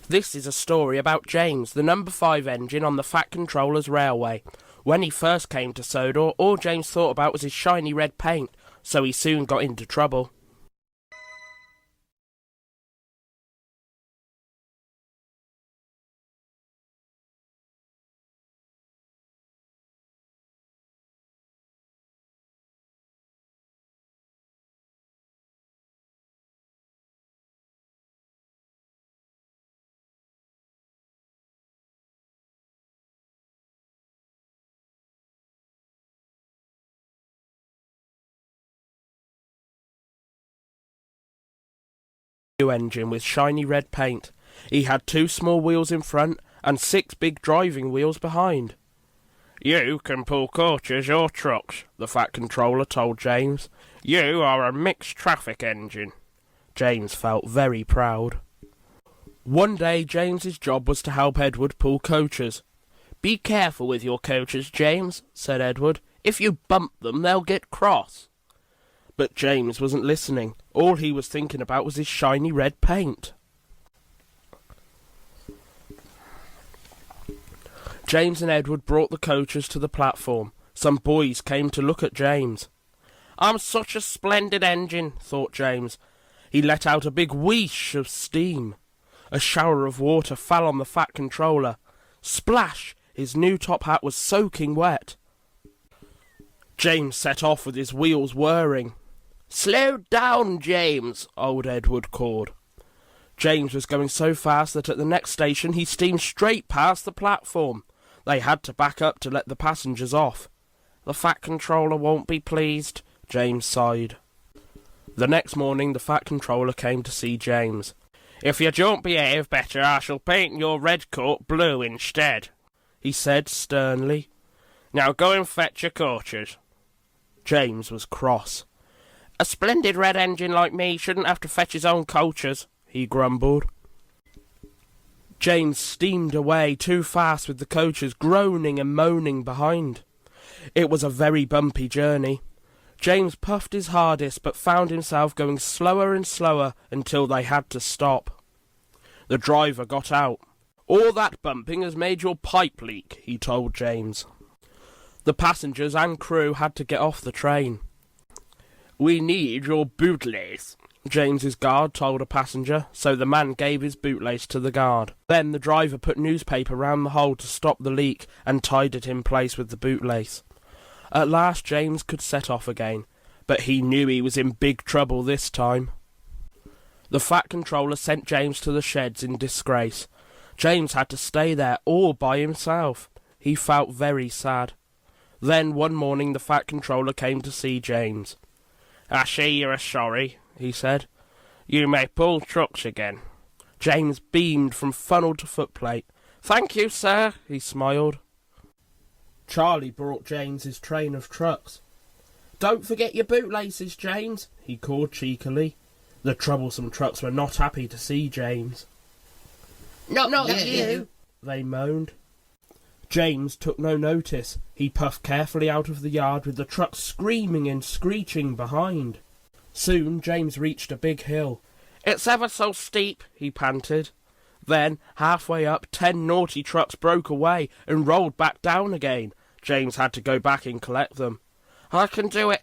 This is a story about James, the number 5 engine on the Fat Controller's railway. When he first came to Sodor, all James thought about was his shiny red paint, so he soon got into trouble. New engine with shiny red paint. He had 2 small wheels in front and 6 big driving wheels behind. "You can pull coaches or trucks," the Fat Controller told James. "You are a mixed traffic engine." James felt very proud. One day James's job was to help Edward pull coaches. "Be careful with your coaches, James," said Edward. "If you bump them, they'll get cross." But James wasn't listening. All he was thinking about was his shiny red paint. James and Edward brought the coaches to the platform. Some boys came to look at James. "I'm such a splendid engine," thought James. He let out a big whoosh of steam. A shower of water fell on the Fat Controller. Splash! His new top hat was soaking wet. James set off with his wheels whirring. "Slow down, James," old Edward called. James was going so fast that at the next station he steamed straight past the platform. They had to back up to let the passengers off. "The Fat Controller won't be pleased," James sighed. The next morning the Fat Controller came to see James. "If you don't behave better, I shall paint your red coat blue instead," he said sternly. "Now go and fetch your coaches." James was cross. "A splendid red engine like me shouldn't have to fetch his own coaches," he grumbled. James steamed away too fast with the coaches groaning and moaning behind. It was a very bumpy journey. James puffed his hardest but found himself going slower and slower until they had to stop. The driver got out. "All that bumping has made your pipe leak," he told James. The passengers and crew had to get off the train. "We need your bootlace," James's guard told a passenger, so the man gave his bootlace to the guard. Then the driver put newspaper round the hole to stop the leak and tied it in place with the bootlace. At last James could set off again, but he knew he was in big trouble this time. The Fat Controller sent James to the sheds in disgrace. James had to stay there all by himself. He felt very sad. Then one morning the Fat Controller came to see James. "I see you are sorry," he said. "You may pull trucks again." James beamed from funnel to footplate. "Thank you, sir," he smiled. Charlie brought James his train of trucks. "Don't forget your bootlaces, James," he called cheekily. The troublesome trucks were not happy to see James. Not you, they moaned. James took no notice. He puffed carefully out of the yard with the trucks screaming and screeching behind. Soon James reached a big hill. "It's ever so steep," he panted. Then, halfway up, 10 naughty trucks broke away and rolled back down again. James had to go back and collect them. I can do it,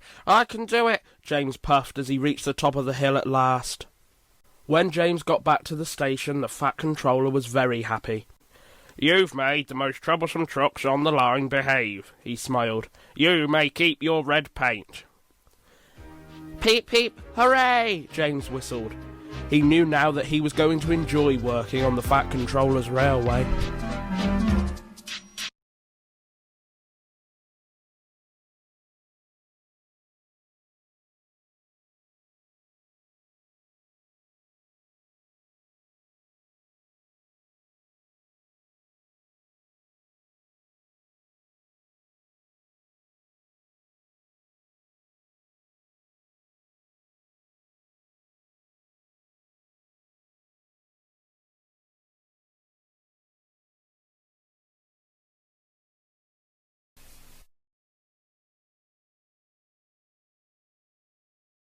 James puffed as he reached the top of the hill at last. When James got back to the station, the Fat Controller was very happy. "You've made the most troublesome trucks on the line behave," he smiled. "You may keep your red paint." "Peep, peep, hooray!" James whistled. He knew now that he was going to enjoy working on the Fat Controller's railway.